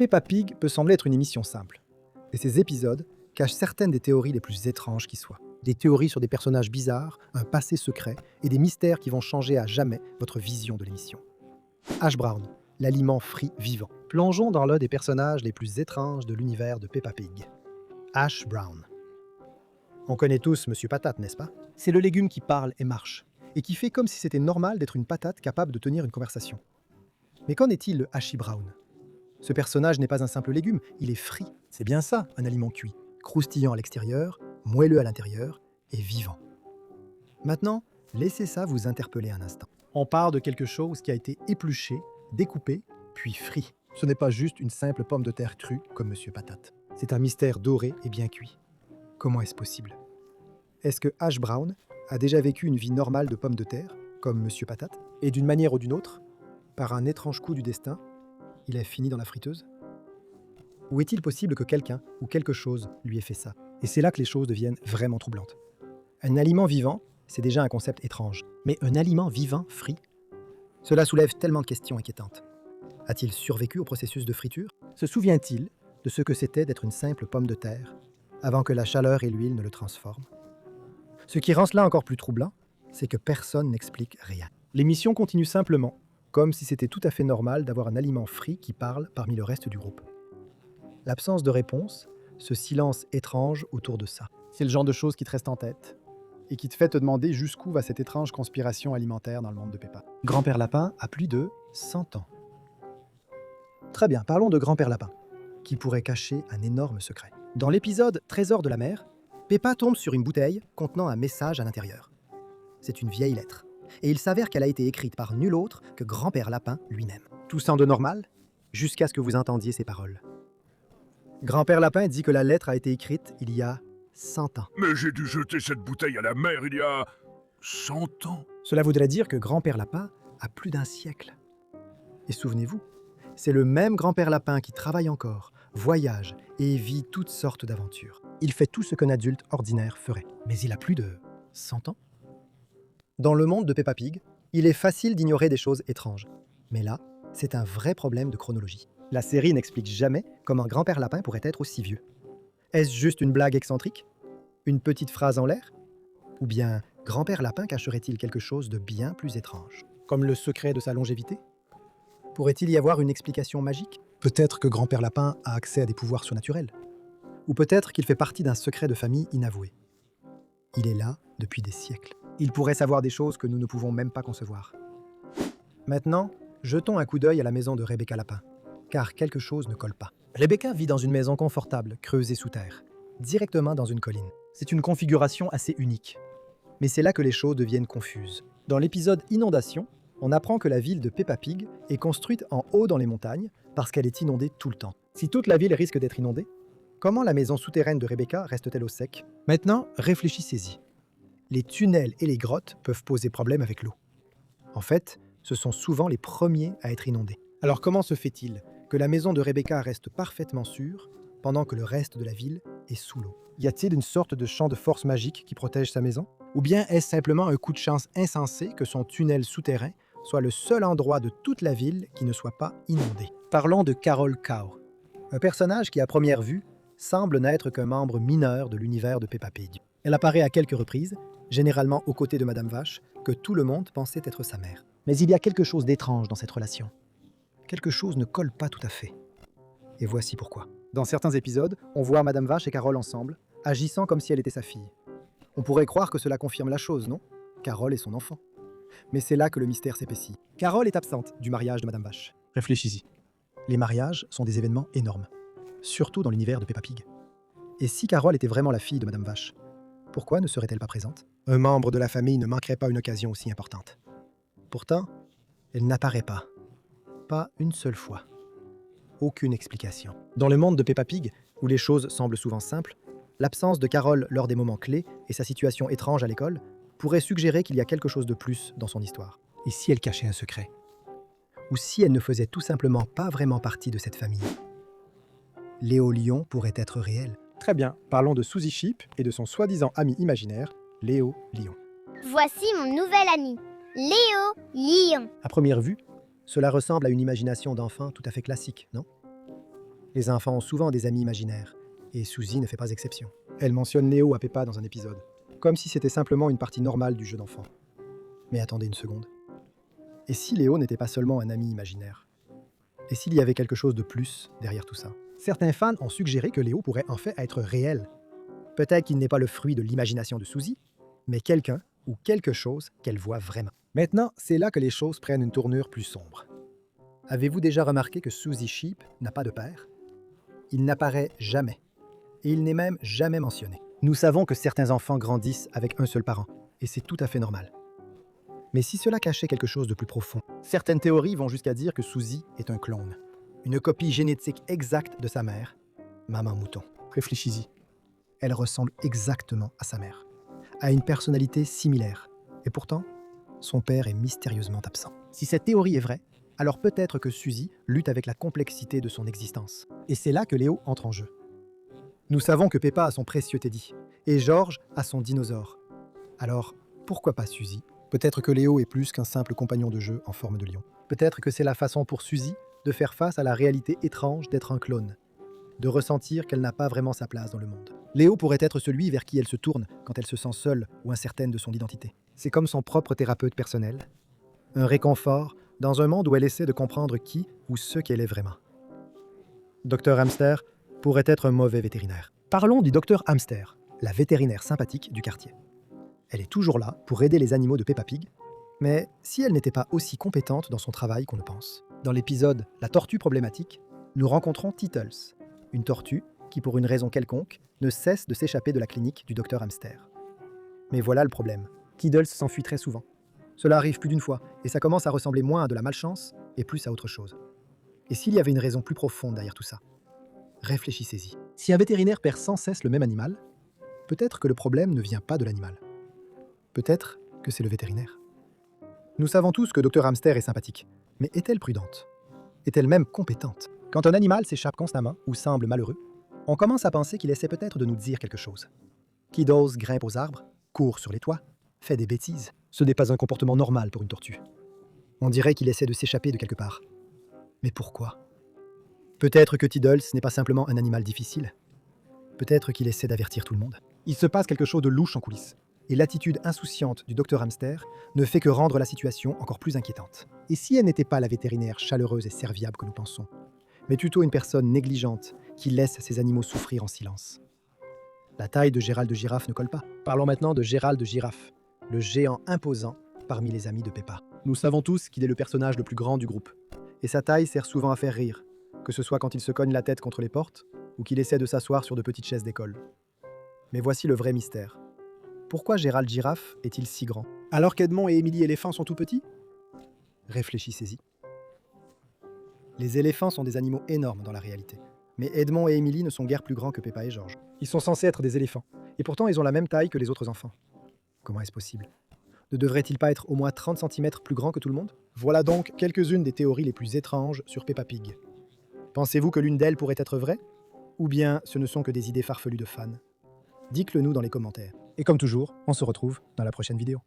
Peppa Pig peut sembler être une émission simple, mais ces épisodes cachent certaines des théories les plus étranges qui soient. Des théories sur des personnages bizarres, un passé secret et des mystères qui vont changer à jamais votre vision de l'émission. Hash Brown, l'aliment frit vivant. Plongeons dans l'un des personnages les plus étranges de l'univers de Peppa Pig. Hash Brown. On connaît tous Monsieur Patate, n'est-ce pas? C'est le légume qui parle et marche, et qui fait comme si c'était normal d'être une patate capable de tenir une conversation. Mais qu'en est-il de Hashi Brown? Ce personnage n'est pas un simple légume, il est frit. C'est bien ça, un aliment cuit. Croustillant à l'extérieur, moelleux à l'intérieur et vivant. Maintenant, laissez ça vous interpeller un instant. On parle de quelque chose qui a été épluché, découpé, puis frit. Ce n'est pas juste une simple pomme de terre crue comme Monsieur Patate. C'est un mystère doré et bien cuit. Comment est-ce possible? Est-ce que Hash Brown a déjà vécu une vie normale de pomme de terre, comme Monsieur Patate, et d'une manière ou d'une autre, par un étrange coup du destin, il a fini dans la friteuse? Ou est-il possible que quelqu'un ou quelque chose lui ait fait ça? Et c'est là que les choses deviennent vraiment troublantes. Un aliment vivant, c'est déjà un concept étrange. Mais un aliment vivant frit? Cela soulève tellement de questions inquiétantes. A-t-il survécu au processus de friture? Se souvient-il de ce que c'était d'être une simple pomme de terre, avant que la chaleur et l'huile ne le transforment? Ce qui rend cela encore plus troublant, c'est que personne n'explique rien. L'émission continue simplement, comme si c'était tout à fait normal d'avoir un aliment frit qui parle parmi le reste du groupe. L'absence de réponse, ce silence étrange autour de ça. C'est le genre de choses qui te reste en tête et qui te fait te demander jusqu'où va cette étrange conspiration alimentaire dans le monde de Peppa. Grand-père Lapin a plus de 100 ans. Très bien, parlons de Grand-père Lapin, qui pourrait cacher un énorme secret. Dans l'épisode Trésor de la mer, Peppa tombe sur une bouteille contenant un message à l'intérieur. C'est une vieille lettre, et il s'avère qu'elle a été écrite par nul autre que Grand-père Lapin lui-même. Tout semble normal, jusqu'à ce que vous entendiez ces paroles. Grand-père Lapin dit que la lettre a été écrite il y a 100 ans. Mais j'ai dû jeter cette bouteille à la mer il y a 100 ans. Cela voudrait dire que Grand-père Lapin a plus d'un siècle. Et souvenez-vous, c'est le même Grand-père Lapin qui travaille encore, voyage et vit toutes sortes d'aventures. Il fait tout ce qu'un adulte ordinaire ferait. Mais il a plus de 100 ans. Dans le monde de Peppa Pig, il est facile d'ignorer des choses étranges. Mais là, c'est un vrai problème de chronologie. La série n'explique jamais comment Grand-père Lapin pourrait être aussi vieux. Est-ce juste une blague excentrique? Une petite phrase en l'air? Ou bien Grand-père Lapin cacherait-il quelque chose de bien plus étrange? Comme le secret de sa longévité? Pourrait-il y avoir une explication magique? Peut-être que Grand-père Lapin a accès à des pouvoirs surnaturels. Ou peut-être qu'il fait partie d'un secret de famille inavoué. Il est là depuis des siècles. Il pourrait savoir des choses que nous ne pouvons même pas concevoir. Maintenant, jetons un coup d'œil à la maison de Rebecca Lapin, car quelque chose ne colle pas. Rebecca vit dans une maison confortable, creusée sous terre, directement dans une colline. C'est une configuration assez unique. Mais c'est là que les choses deviennent confuses. Dans l'épisode Inondation, on apprend que la ville de Peppa Pig est construite en haut dans les montagnes parce qu'elle est inondée tout le temps. Si toute la ville risque d'être inondée, comment la maison souterraine de Rebecca reste-t-elle au sec? Maintenant, réfléchissez-y. Les tunnels et les grottes peuvent poser problème avec l'eau. En fait, ce sont souvent les premiers à être inondés. Alors comment se fait-il que la maison de Rebecca reste parfaitement sûre pendant que le reste de la ville est sous l'eau? Y a-t-il une sorte de champ de force magique qui protège sa maison? Ou bien est-ce simplement un coup de chance insensé que son tunnel souterrain soit le seul endroit de toute la ville qui ne soit pas inondé? Parlons de Carol Cow, un personnage qui à première vue semble n'être qu'un membre mineur de l'univers de Peppa Pig. Elle apparaît à quelques reprises, généralement aux côtés de Madame Vache, que tout le monde pensait être sa mère. Mais il y a quelque chose d'étrange dans cette relation. Quelque chose ne colle pas tout à fait. Et voici pourquoi. Dans certains épisodes, on voit Madame Vache et Carol ensemble, agissant comme si elle était sa fille. On pourrait croire que cela confirme la chose, non? Carol est son enfant. Mais c'est là que le mystère s'épaissit. Carol est absente du mariage de Madame Vache. Réfléchis-y. Les mariages sont des événements énormes, surtout dans l'univers de Peppa Pig. Et si Carol était vraiment la fille de Madame Vache, pourquoi ne serait-elle pas présente? Un membre de la famille ne manquerait pas une occasion aussi importante. Pourtant, elle n'apparaît pas. Pas une seule fois. Aucune explication. Dans le monde de Peppa Pig, où les choses semblent souvent simples, l'absence de Carol lors des moments clés et sa situation étrange à l'école pourraient suggérer qu'il y a quelque chose de plus dans son histoire. Et si elle cachait un secret? Ou si elle ne faisait tout simplement pas vraiment partie de cette famille? Léo Lion pourrait être réel. Très bien, parlons de Suzy Sheep et de son soi-disant ami imaginaire, Léo Lion. Voici mon nouvel ami, Léo Lion. À première vue, cela ressemble à une imagination d'enfant tout à fait classique, non? Les enfants ont souvent des amis imaginaires, et Suzy ne fait pas exception. Elle mentionne Léo à Peppa dans un épisode, comme si c'était simplement une partie normale du jeu d'enfant. Mais attendez une seconde. Et si Léo n'était pas seulement un ami imaginaire? Et s'il y avait quelque chose de plus derrière tout ça? Certains fans ont suggéré que Léo pourrait en fait être réel. Peut-être qu'il n'est pas le fruit de l'imagination de Suzy, mais quelqu'un ou quelque chose qu'elle voit vraiment. Maintenant, c'est là que les choses prennent une tournure plus sombre. Avez-vous déjà remarqué que Suzy Sheep n'a pas de père? Il n'apparaît jamais, et il n'est même jamais mentionné. Nous savons que certains enfants grandissent avec un seul parent, et c'est tout à fait normal. Mais si cela cachait quelque chose de plus profond, certaines théories vont jusqu'à dire que Suzy est un clone, une copie génétique exacte de sa mère, Maman Mouton. Réfléchis-y. Elle ressemble exactement à sa mère, a une personnalité similaire, et pourtant, son père est mystérieusement absent. Si cette théorie est vraie, alors peut-être que Suzy lutte avec la complexité de son existence. Et c'est là que Léo entre en jeu. Nous savons que Peppa a son précieux Teddy, et George a son dinosaure. Alors, pourquoi pas Suzy? Peut-être que Léo est plus qu'un simple compagnon de jeu en forme de lion. Peut-être que c'est la façon pour Suzy de faire face à la réalité étrange d'être un clone, de ressentir qu'elle n'a pas vraiment sa place dans le monde. Léo pourrait être celui vers qui elle se tourne quand elle se sent seule ou incertaine de son identité. C'est comme son propre thérapeute personnel, un réconfort dans un monde où elle essaie de comprendre qui ou ce qu'elle est vraiment. Dr Hamster pourrait être un mauvais vétérinaire. Parlons du Dr Hamster, la vétérinaire sympathique du quartier. Elle est toujours là pour aider les animaux de Peppa Pig, mais si elle n'était pas aussi compétente dans son travail qu'on le pense. Dans l'épisode « La tortue problématique », nous rencontrons Tittles, une tortue qui, pour une raison quelconque, ne cesse de s'échapper de la clinique du Dr Hamster. Mais voilà le problème. Tittles s'enfuit très souvent. Cela arrive plus d'une fois, et ça commence à ressembler moins à de la malchance et plus à autre chose. Et s'il y avait une raison plus profonde derrière tout ça? Réfléchissez-y. Si un vétérinaire perd sans cesse le même animal, peut-être que le problème ne vient pas de l'animal. Peut-être que c'est le vétérinaire. Nous savons tous que Dr Hamster est sympathique, mais est-elle prudente? Est-elle même compétente? Quand un animal s'échappe constamment ou semble malheureux, on commence à penser qu'il essaie peut-être de nous dire quelque chose. Kiddles grimpe aux arbres, court sur les toits, fait des bêtises. Ce n'est pas un comportement normal pour une tortue. On dirait qu'il essaie de s'échapper de quelque part. Mais pourquoi? Peut-être que Tiddles n'est pas simplement un animal difficile. Peut-être qu'il essaie d'avertir tout le monde. Il se passe quelque chose de louche en coulisses. Et l'attitude insouciante du Dr Hamster ne fait que rendre la situation encore plus inquiétante. Et si elle n'était pas la vétérinaire chaleureuse et serviable que nous pensons, mais plutôt une personne négligente qui laisse ses animaux souffrir en silence? La taille de Gérald de Girafe ne colle pas. Parlons maintenant de Gérald de Girafe, le géant imposant parmi les amis de Peppa. Nous savons tous qu'il est le personnage le plus grand du groupe, et sa taille sert souvent à faire rire, que ce soit quand il se cogne la tête contre les portes ou qu'il essaie de s'asseoir sur de petites chaises d'école. Mais voici le vrai mystère. Pourquoi Gérald Girafe est-il si grand, alors qu'Edmond et Émilie éléphants sont tout petits? Réfléchissez-y. Les éléphants sont des animaux énormes dans la réalité, mais Edmond et Émilie ne sont guère plus grands que Peppa et George. Ils sont censés être des éléphants, et pourtant ils ont la même taille que les autres enfants. Comment est-ce possible? Ne devrait-il pas être au moins 30 cm plus grand que tout le monde? Voilà donc quelques-unes des théories les plus étranges sur Peppa Pig. Pensez-vous que l'une d'elles pourrait être vraie? Ou bien ce ne sont que des idées farfelues de fans? Dites-le nous dans les commentaires. Et comme toujours, on se retrouve dans la prochaine vidéo.